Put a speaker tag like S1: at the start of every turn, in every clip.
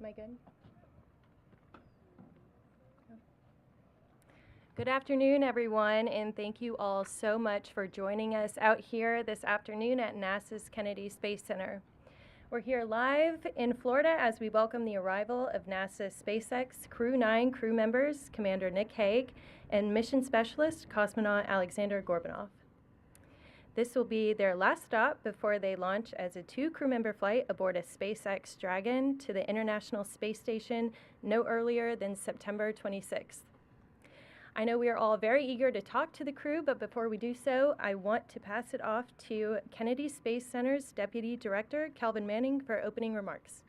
S1: Am I good? Good afternoon, everyone, and thank you all so much for joining us out here this afternoon at NASA's Kennedy Space Center. We're here live in Florida as we welcome the arrival of NASA's SpaceX Crew-9 crew members, Commander Nick Hague and Mission Specialist Cosmonaut Aleksandr Gorbunov. This will be their last stop before they launch as a 2-crew-member flight aboard a SpaceX Dragon to the International Space Station no earlier than September 26th. I know we are all very eager to talk to the crew, but before we do so, I want to pass it off to Kennedy Space Center's Deputy Director, Kelvin Manning, for opening remarks.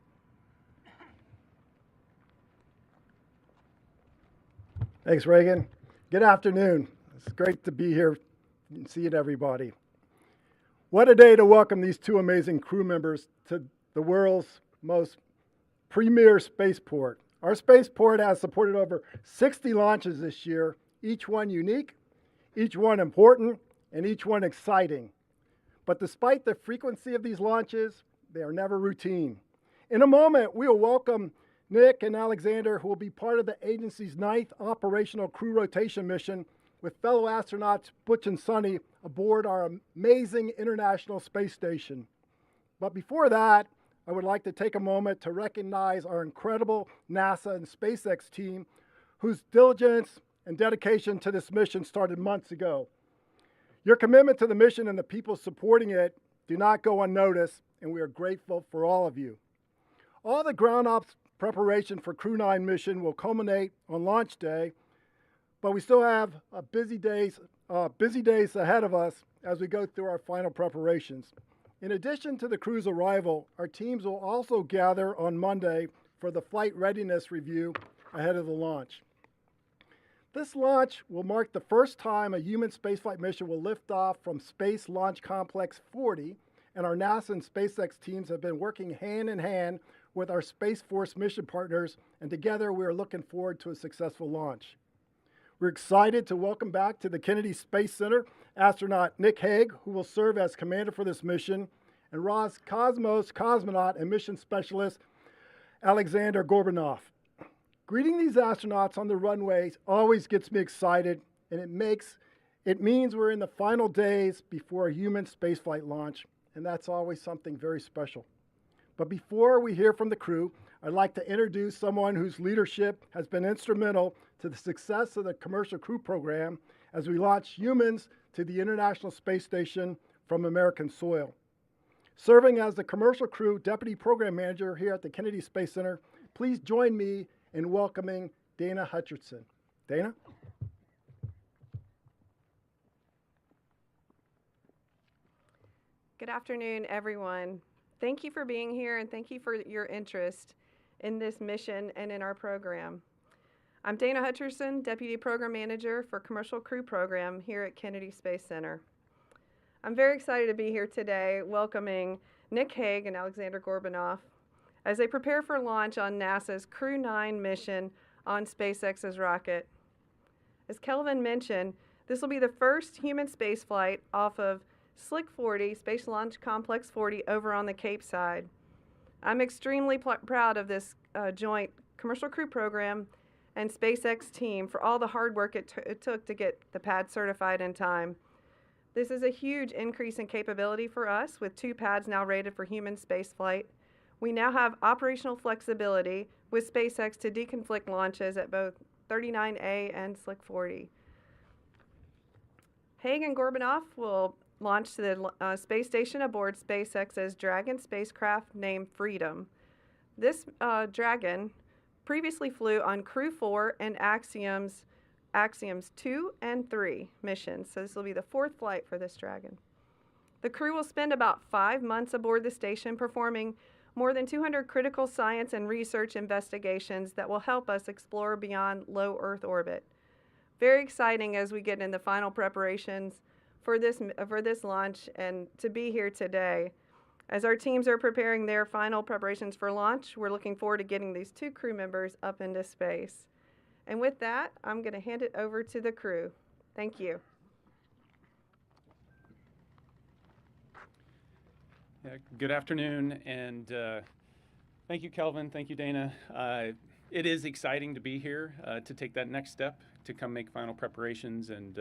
S2: Thanks, Reagan. Good afternoon. It's great to be here and see everybody. What a day to welcome these 2 amazing crew members to the world's most premier spaceport. Our spaceport has supported over 60 launches this year, each one unique, each one important, and each one exciting. But despite the frequency of these launches, they are never routine. In a moment, we will welcome Nick and Aleksandr, who will be part of the agency's 9th operational crew rotation mission with fellow astronauts Butch and Sunny aboard our amazing International Space Station. But before that, I would like to take a moment to recognize our incredible NASA and SpaceX team, whose diligence and dedication to this mission started months ago. Your commitment to the mission and the people supporting it do not go unnoticed, and we are grateful for all of you. All the ground ops preparation for Crew-9 mission will culminate on launch day, but we still have busy days ahead of us as we go through our final preparations. In addition to the crew's arrival, our teams will also gather on Monday for the flight readiness review ahead of the launch. This launch will mark the first time a human spaceflight mission will lift off from Space Launch Complex 40, and our NASA and SpaceX teams have been working hand in hand with our Space Force mission partners, and together we are looking forward to a successful launch. We're excited to welcome back to the Kennedy Space Center astronaut Nick Hague, who will serve as commander for this mission, and Roscosmos cosmonaut and mission specialist Aleksandr Gorbunov. Greeting these astronauts on the runways always gets me excited, and it means we're in the final days before a human spaceflight launch, and that's always something very special. But before we hear from the crew, I'd like to introduce someone whose leadership has been instrumental to the success of the commercial crew program as we launch humans to the International Space Station from American soil. Serving as the commercial crew deputy program manager here at the Kennedy Space Center, please join me in welcoming Dana Hutcherson. Dana?
S3: Good afternoon, everyone. Thank you for being here, and thank you for your interest in this mission and in our program. I'm Dana Hutcherson, Deputy Program Manager for Commercial Crew Program here at Kennedy Space Center. I'm very excited to be here today welcoming Nick Hague and Aleksandr Gorbunov as they prepare for launch on NASA's Crew-9 mission on SpaceX's rocket. As Kelvin mentioned, this will be the first human spaceflight off of Slick 40, Space Launch Complex 40, over on the Cape side. I'm extremely proud of this joint commercial crew program and SpaceX team for all the hard work it took to get the pad certified in time. This is a huge increase in capability for us, with 2 pads now rated for human spaceflight. We now have operational flexibility with SpaceX to deconflict launches at both 39A and Slick 40. Hague and Gorbunov will launch to the space station aboard SpaceX's Dragon spacecraft named Freedom. This Dragon previously flew on Crew 4 and Axiom's 2 and 3 missions, so this will be the 4th flight for this Dragon. The crew will spend about 5 months aboard the station performing more than 200 critical science and research investigations that will help us explore beyond low Earth orbit. Very exciting as we get into final preparations for this launch, and to be here today. As our teams are preparing their final preparations for launch, we're looking forward to getting these 2 crew members up into space. And with that, I'm going to hand it over to the crew. Thank you.
S4: Good afternoon, and Thank you, Kelvin. Thank you, Dana. It is exciting to be here to take that next step, to come make final preparations and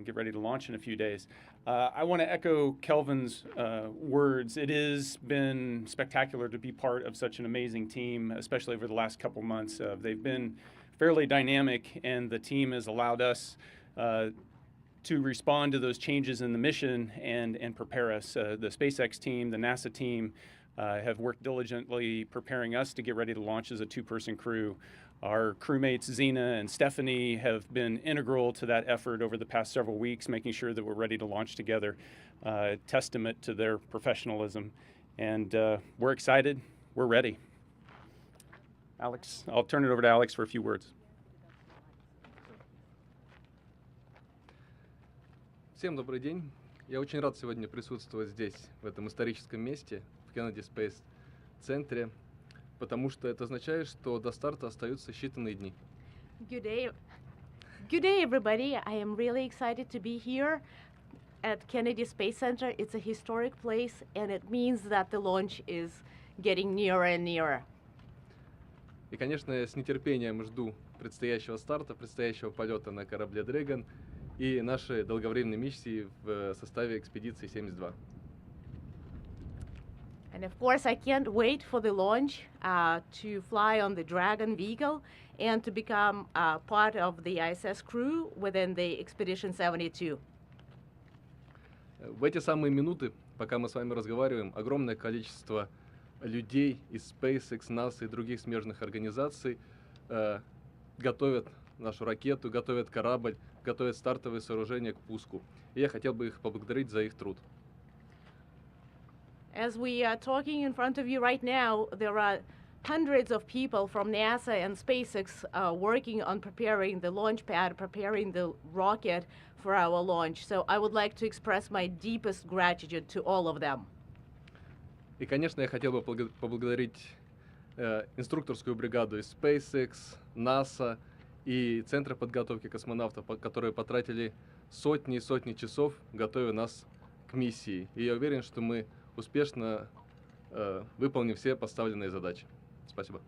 S4: get ready to launch in a few days. I want to echo Kelvin's words. It has been spectacular to be part of such an amazing team, especially over the last couple months. They've been fairly dynamic, and the team has allowed us to respond to those changes in the mission and prepare us. The SpaceX team, the NASA team, have worked diligently preparing us to get ready to launch as a two-person crew. Our crewmates, Zena and Stephanie, have been integral to that effort over the past several weeks, making sure that we're ready to launch together, testament to their professionalism. And we're excited, we're ready. Alex, I'll turn it over to Alex for a few words.
S5: Всем добрый день. Я очень рад сегодня присутствовать здесь, в этом историческом месте, в Kennedy Space центре, потому что это означает, что до старта остаются считанные дни.
S6: Good day, everybody. I am really excited to be here at Kennedy Space Center. It's a historic place, and it means that the launch is getting nearer and nearer.
S5: И, конечно, я с нетерпением жду предстоящего старта, предстоящего полета на корабле Dragon и нашей долговременной миссии в составе экспедиции 72.
S6: And of course, I can't wait for the launch to fly on the Dragon vehicle and to become part of the ISS crew within the Expedition 72.
S5: В эти самые минуты, пока мы с вами разговариваем, огромное количество людей из SpaceX, NASA и других смежных организаций готовят нашу ракету, готовят корабль, готовят стартовые сооружения к пуску. И я хотел бы их поблагодарить за их труд.
S6: As we are talking in front of you right now, there are hundreds of people from NASA and SpaceX working on preparing the launch pad, preparing the rocket for our launch. So I would like to express my deepest gratitude to all of them.
S5: И, конечно, я хотел бы поблагодарить инструкторскую бригаду из SpaceX, NASA и Центра подготовки космонавтов, которые потратили сотни и сотни часов, готовя нас к миссии. И я уверен, что мы успешно выполним все поставленные задачи. Спасибо.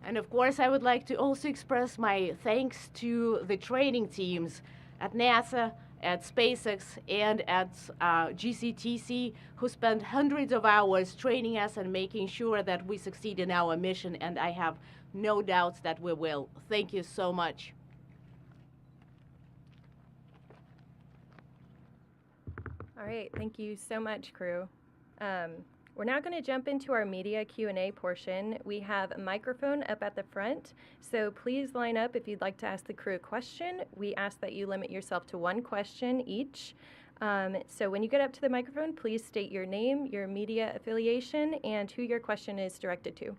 S6: And of course, I would like to also express my thanks to the training teams at NASA, at SpaceX, and at GCTC, who spent hundreds of hours training us and making sure that we succeed in our mission, and I have no doubts that we will. Thank you so much.
S1: All right, thank you so much, crew. We're now going to jump into our media Q&A portion. We have a microphone up at the front, so please line up if you'd like to ask the crew a question. We ask that you limit yourself to one question each. So when you get up to the microphone, please state your name, your media affiliation, and who your question is directed to.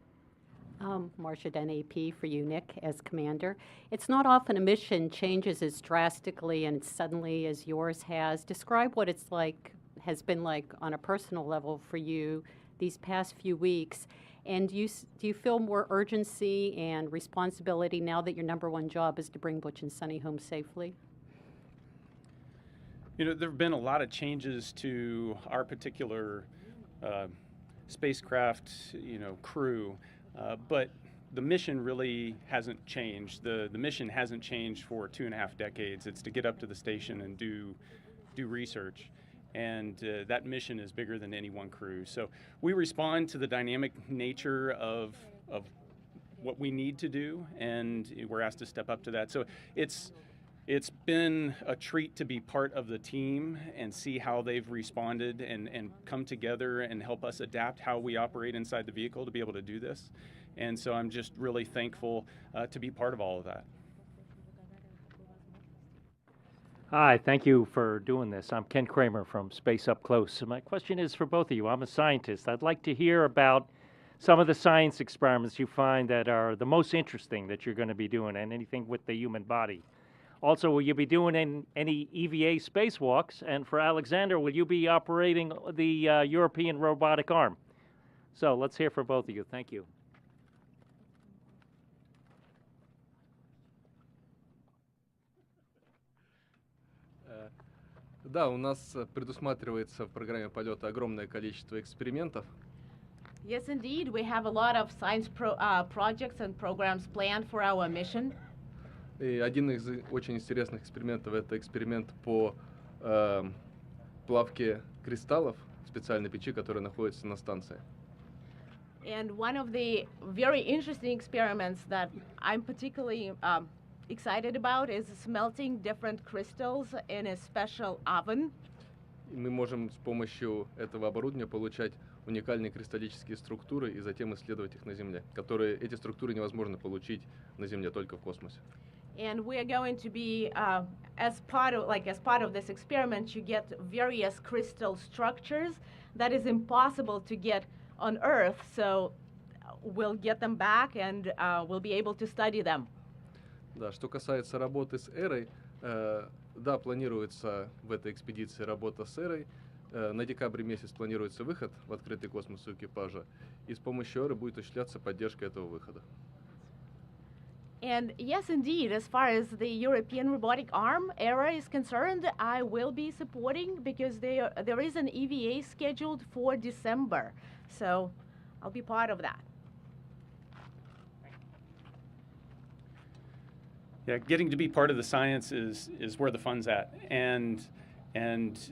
S7: Marcia Den AP for you, Nick, as commander. It's not often a mission changes as drastically and suddenly as yours has. Describe what it's like, has been like on a personal level for you these past few weeks. And do you feel more urgency and responsibility now that your number one job is to bring Butch and Sunny home safely?
S4: You know, there have been a lot of changes to our particular spacecraft, crew, but the mission really hasn't changed. The mission hasn't changed for 2.5 decades. It's to get up to the station and do research. And that mission is bigger than any one crew. So we respond to the dynamic nature of what we need to do, and we're asked to step up to that. So it's been a treat to be part of the team and see how they've responded and come together and help us adapt how we operate inside the vehicle to be able to do this. And so I'm just really thankful to be part of all of that.
S8: Hi, thank you for doing this. I'm Ken Kramer from Space Up Close. My question is for both of you. I'm a scientist. I'd like to hear about some of the science experiments you find that are the most interesting that you're going to be doing, and anything with the human body. Also, will you be doing any EVA spacewalks? And for Aleksandr, will you be operating the European robotic arm? So let's hear from both of you. Thank you.
S5: Да, у нас предусматривается в программе полета огромное количество экспериментов.
S6: Yes, indeed. We have a lot of science projects and programs planned for our mission.
S5: И один из очень интересных экспериментов — это эксперимент по плавке кристаллов в специальной печи, которая находится на станции.
S6: And one of the very interesting experiments that I'm particularly excited about is smelting different crystals in a special oven.
S5: И мы можем с помощью этого оборудования получать уникальные кристаллические структуры и затем исследовать их на Земле, которые эти структуры невозможно получить на Земле, только в космосе.
S6: And we are going to be, as part of this experiment, you get various crystal structures that is impossible to get on Earth. So we'll get them back, and we'll be able to study them.
S5: Да, что касается работы с Эрой, да, планируется в этой экспедиции работа с Эрой. На декабре месяц планируется выход в открытый космос у экипажа, и с помощью Эры будет осуществляться поддержка этого выхода.
S6: And yes, indeed, as far as the European robotic arm ERA is concerned, I will be supporting because there is an EVA scheduled for December. So I'll be part of that.
S4: Yeah, getting to be part of the science is where the fun's at. And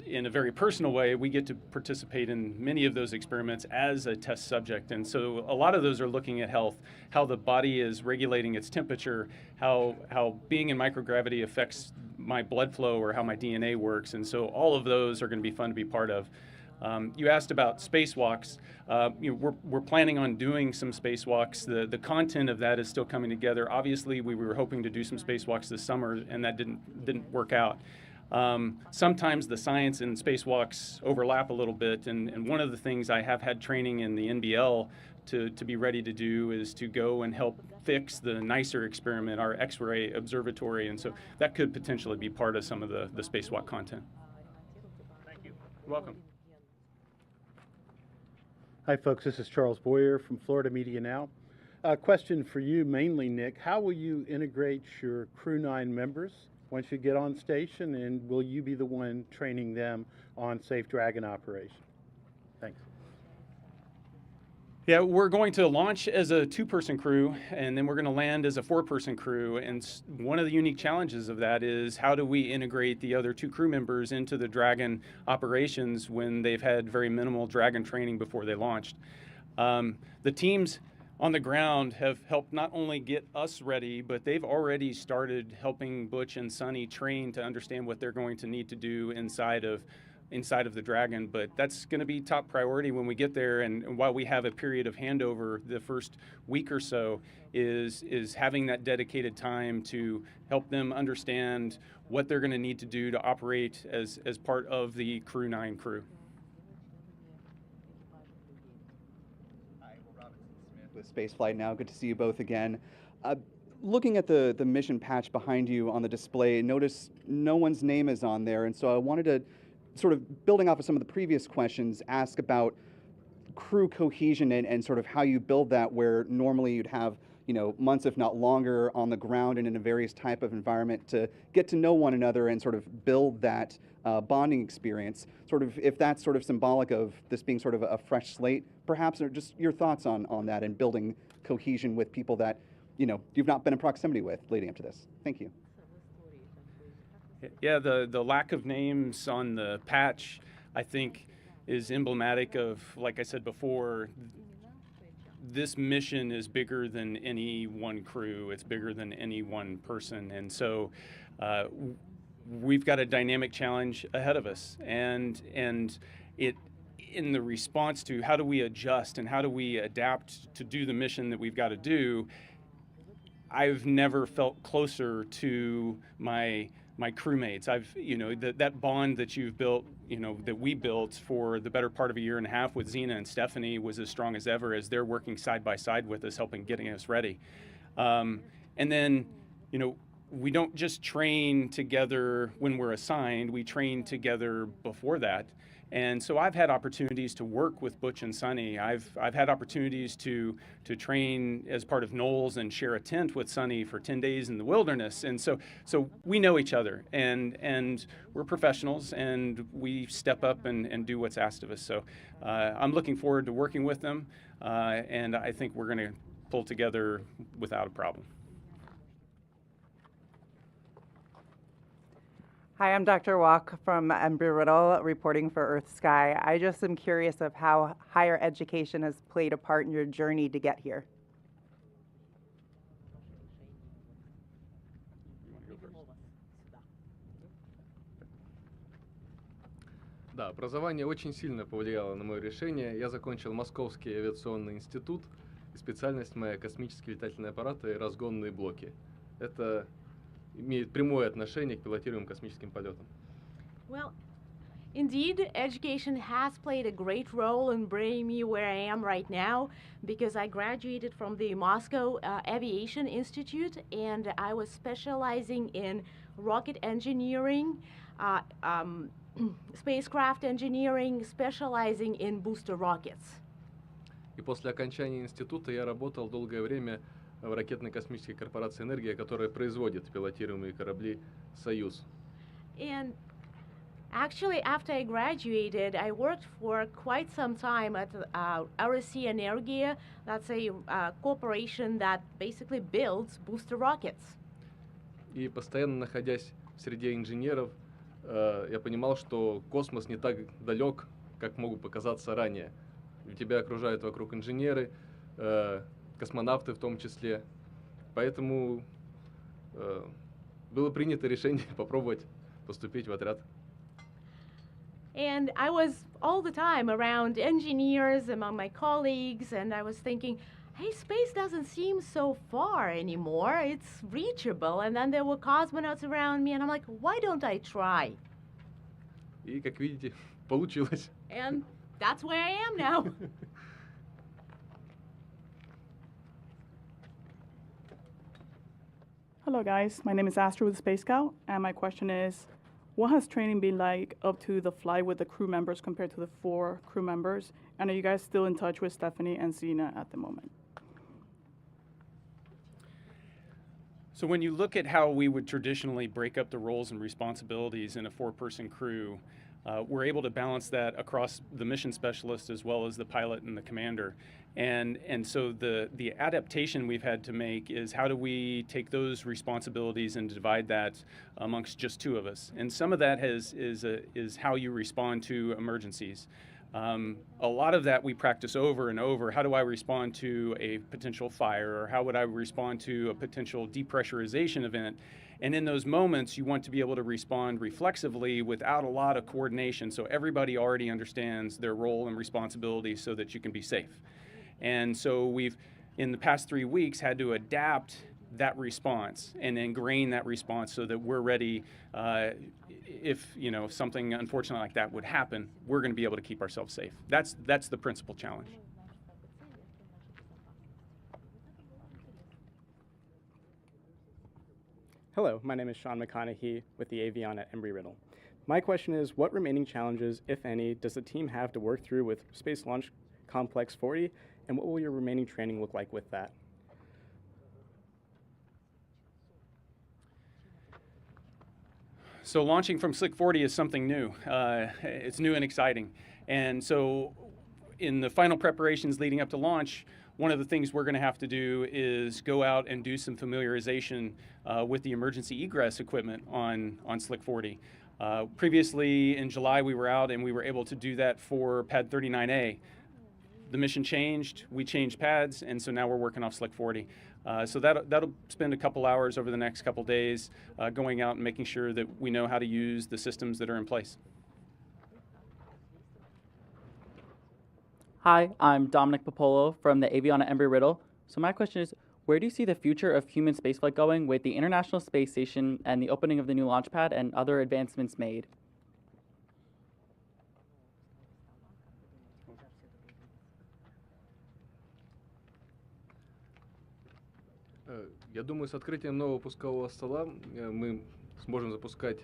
S4: in a very personal way, we get to participate in many of those experiments as a test subject. And so a lot of those are looking at health, how the body is regulating its temperature, how being in microgravity affects my blood flow or how my DNA works. And so all of those are going to be fun to be part of. You asked about spacewalks. We're planning on doing some spacewalks. The content of that is still coming together. Obviously, we were hoping to do some spacewalks this summer, and that didn't work out. Sometimes the science and spacewalks overlap a little bit, and one of the things I have had training in the NBL to be ready to do is to go and help fix the NICER experiment, our X-ray observatory, and so that could potentially be part of some of the spacewalk content. Thank you. You're welcome.
S9: Hi folks, this is Charles Boyer from Florida Media Now. A question for you mainly, Nick. How will you integrate your Crew-9 members once you get on station, and will you be the one training them on Safe Dragon operation? Thanks.
S4: Yeah, we're going to launch as a 2-person crew, and then we're going to land as a 4-person crew. And one of the unique challenges of that is how do we integrate the other 2 crew members into the Dragon operations when they've had very minimal Dragon training before they launched. The teams on the ground have helped not only get us ready, but they've already started helping Butch and Sunny train to understand what they're going to need to do inside of the Dragon. But that's going to be top priority when we get there. And while we have a period of handover, the first week or so is having that dedicated time to help them understand what they're going to need to do to operate as part of the Crew-9 crew.
S10: With Spaceflight Now. Good to see you both again. Looking at the mission patch behind you on the display, notice no one's name is on there, and so I wanted to, sort of building off of some of the previous questions, ask about crew cohesion and sort of how you build that, where normally you'd have months, if not longer, on the ground and in a various type of environment to get to know one another and sort of build that bonding experience. Sort of, if that's sort of symbolic of this being sort of a fresh slate, perhaps, or just your thoughts on that and building cohesion with people that you've not been in proximity with leading up to this. Thank you.
S4: Yeah, the lack of names on the patch, I think, is emblematic of, like I said before, this mission is bigger than any one crew. It's bigger than any one person. And so we've got a dynamic challenge ahead of us. And it, in the response to how do we adjust and how do we adapt to do the mission that we've got to do, I've never felt closer to my crewmates. That bond that you've built, that we built for the better part of a year and a half with Zena and Stephanie was as strong as ever as they're working side by side with us, helping getting us ready. And then, we don't just train together when we're assigned, we train together before that. And so I've had opportunities to work with Butch and Sonny. I've had opportunities to train as part of Knowles and share a tent with Sonny for 10 days in the wilderness. And so we know each other, and we're professionals, and we step up and do what's asked of us. So I'm looking forward to working with them, and I think we're going to pull together without a problem.
S11: Hi, I'm Dr. Walk from Embry-Riddle, reporting for Earth Sky. I just am curious of how higher education has played a part in your journey to get here.
S5: Да, образование очень сильно повлияло на мое решение. Я закончил Московский авиационный институт, и специальность моя — космические летательные аппараты и разгонные блоки. Это имеет прямое отношение к пилотируемым космическим полетам.
S6: Well, indeed, education has played a great role in bringing me where I am right now, because I graduated from the Moscow Aviation Institute, and I was specializing in rocket engineering, spacecraft engineering, specializing in booster rockets.
S5: И после окончания института я работал долгое время в ракетной космической корпорации «Энергия», которая производит пилотируемые корабли «Союз».
S6: And actually, after I graduated, I worked for quite some time at RSC Energia. That's a corporation that basically builds booster rockets.
S5: И постоянно находясь в среде инженеров, я понимал, что космос не так далек, как могут показаться ранее. Тебя окружают вокруг инженеры, космонавты в том числе. Поэтому было принято решение попробовать поступить в отряд.
S6: And I was all the time around engineers, among my colleagues, and I was thinking, hey, space doesn't seem so far anymore. It's reachable. And then there were cosmonauts around me, and I'm like, why don't I try?
S5: И, как видите, получилось.
S6: And that's where I am now.
S12: Hello guys, my name is Astro with Space Scout, and my question is, what has training been like up to the flight with the crew members compared to the 4 crew members? And are you guys still in touch with Stephanie and Zena at the moment?
S4: So when you look at how we would traditionally break up the roles and responsibilities in a 4-person crew, we're able to balance that across the mission specialist as well as the pilot and the commander. And so the adaptation we've had to make is, how do we take those responsibilities and divide that amongst just 2 of us? And some of that is how you respond to emergencies. A lot of that we practice over and over. How do I respond to a potential fire, or how would I respond to a potential depressurization event? And in those moments, you want to be able to respond reflexively without a lot of coordination, so everybody already understands their role and responsibility so that you can be safe. And so we've, in the past 3 weeks, had to adapt that response and ingrain that response so that we're ready. If something unfortunate like that would happen, we're going to be able to keep ourselves safe. That's the principal challenge.
S13: Hello, my name is Sean McConaughey with the Avion at Embry-Riddle. My question is, what remaining challenges, if any, does the team have to work through with Space Launch Complex 40, and what will your remaining training look like with that?
S4: So launching from Slick 40 is something new. It's new and exciting. And so in the final preparations leading up to launch, one of the things we're going to have to do is go out and do some familiarization with the emergency egress equipment on Slick 40. Previously in July we were out and we were able to do that for pad 39A. The mission changed, we changed pads, and so now we're working off Slick 40. So that'll spend a couple hours over the next couple days going out and making sure that we know how to use the systems that are in place.
S14: Hi, I'm Dominic Popolo from the Avion at Embry-Riddle. So my question is, where do you see the future of human spaceflight going with the International Space Station and the opening of the new launch pad and other advancements made?
S5: Я думаю, с открытием нового пускового стола мы сможем запускать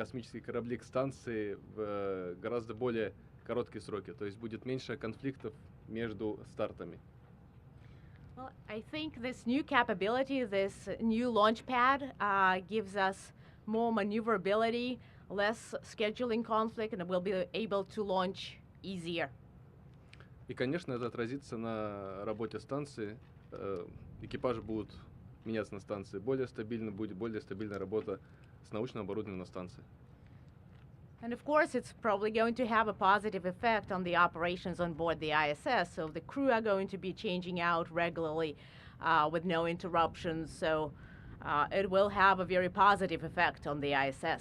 S5: космические корабли к станции в гораздо более короткие сроки, то есть будет меньше конфликтов между стартами.
S6: Well, I think this new capability, this new launch pad, gives us more maneuverability, less scheduling conflict, and we'll be able to launch easier.
S5: И, конечно, это отразится на работе станции. Экипажи будут меняться на станции. Будет более стабильная работа с научным оборудованием на станции.
S6: And of course, it's probably going to have a positive effect on the operations on board the ISS. So the crew are going to be changing out regularly with no interruptions. So it will have a very positive effect on the ISS.
S4: If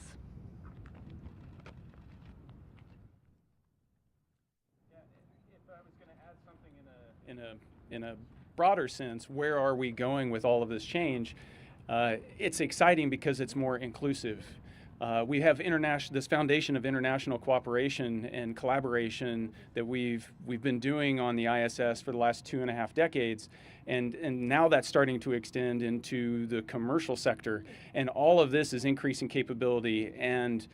S4: I was going to add something in a broader sense, where are we going with all of this change? It's exciting because it's more inclusive. We have this foundation of international cooperation and collaboration that we've been doing on the ISS for the last 2.5 decades, and now that's starting to extend into the commercial sector. And all of this is increasing capability. And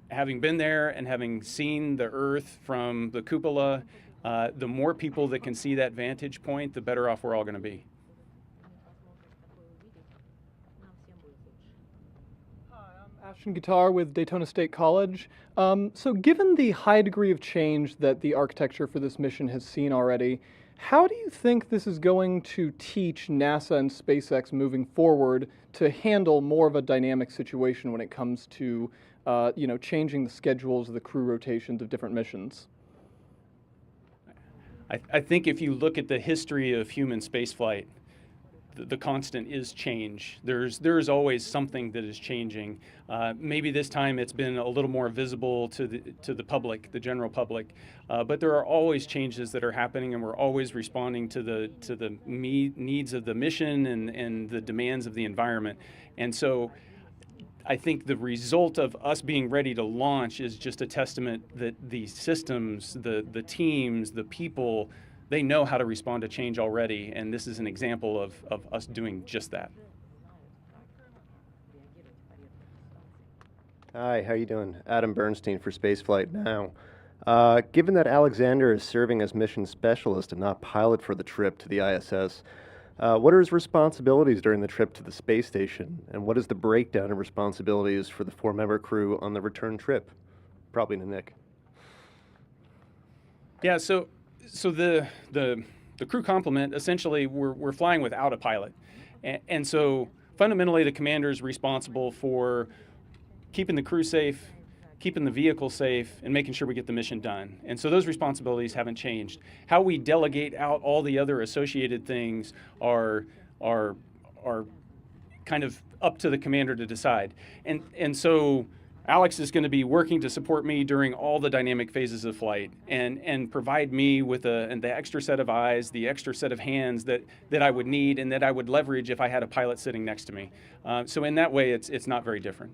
S4: having been there and having seen the Earth from the cupola, the more people that can see that vantage point, the better off we're all going to be.
S15: Ashton Guitar with Daytona State College. So given the high degree of change that the architecture for this mission has seen already, how do you think this is going to teach NASA and SpaceX moving forward to handle more of a dynamic situation when it comes to changing the schedules of the crew rotations of different missions?
S4: I think if you look at the history of human spaceflight, the constant is change. There's always something that is changing. Maybe this time it's been a little more visible to the public, the general public, but there are always changes that are happening, and we're always responding to the needs of the mission and the demands of the environment. And so I think the result of us being ready to launch is just a testament that the systems, the teams, the people, they know how to respond to change already, and this is an example of us doing just that.
S16: Hi, how you doing? Adam Bernstein for Spaceflight Now. Given that Aleksandr is serving as mission specialist and not pilot for the trip to the ISS, what are his responsibilities during the trip to the space station, and what is the breakdown of responsibilities for the 4-member crew on the return trip? Probably to Nick.
S4: Yeah, so the crew complement, essentially we're flying without a pilot, and so fundamentally the commander is responsible for keeping the crew safe, keeping the vehicle safe, and making sure we get the mission done. And so those responsibilities haven't changed. How we delegate out all the other associated things are kind of up to the commander to decide. And so Alex is going to be working to support me during all the dynamic phases of flight and provide me with the extra set of eyes, the extra set of hands that I would need and that I would leverage if I had a pilot sitting next to me. So in that way, it's not very different.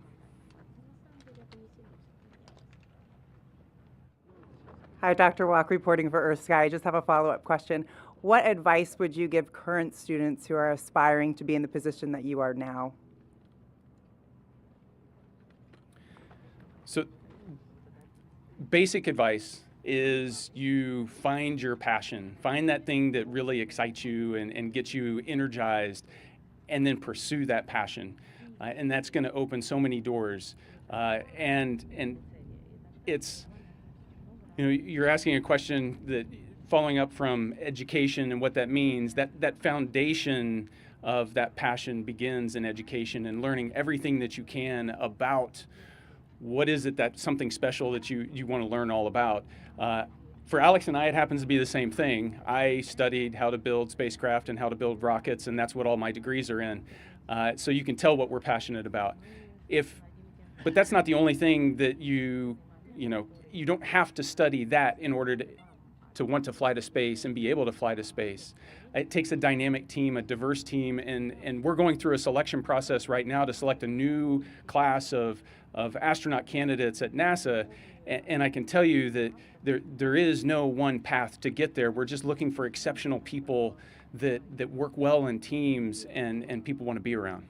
S11: Hi, Dr. Walk reporting for Earth Sky. I just have a follow-up question. What advice would you give current students who are aspiring to be in the position that you are now?
S4: So basic advice is you find your passion, find that thing that really excites you and gets you energized, and then pursue that passion. And that's going to open so many doors. And it's, you're asking a question that following up from education and what that means, that foundation of that passion begins in education and learning everything that you can about what is it that's something special that you want to learn all about. For Alex and I, it happens to be the same thing. I studied how to build spacecraft and how to build rockets, and that's what all my degrees are in. So you can tell what we're passionate about. But that's not the only thing that you don't have to study that in order to want to fly to space and be able to fly to space. It takes a dynamic team, a diverse team, and we're going through a selection process right now to select a new class of astronaut candidates at NASA. And I can tell you that there is no one path to get there. We're just looking for exceptional people that work well in teams and people want to be around.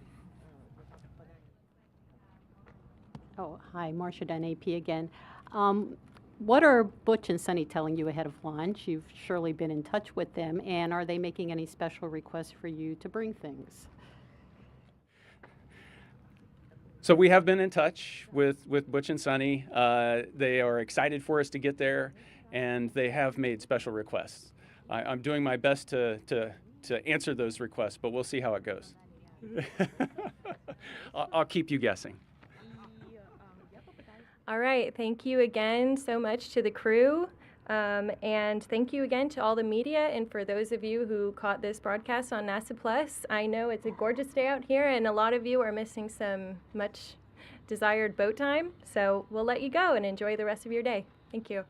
S7: Oh, hi, Marcia Dunn, AP again. What are Butch and Sunny telling you ahead of launch? You've surely been in touch with them, and are they making any special requests for you to bring things?
S4: So we have been in touch with Butch and Sunny. They are excited for us to get there, and they have made special requests. I'm doing my best to answer those requests, but we'll see how it goes. I'll keep you guessing.
S1: All right, thank you again so much to the crew. And thank you again to all the media, and for those of you who caught this broadcast on NASA Plus. I know it's a gorgeous day out here, and a lot of you are missing some much desired boat time. So we'll let you go and enjoy the rest of your day. Thank you.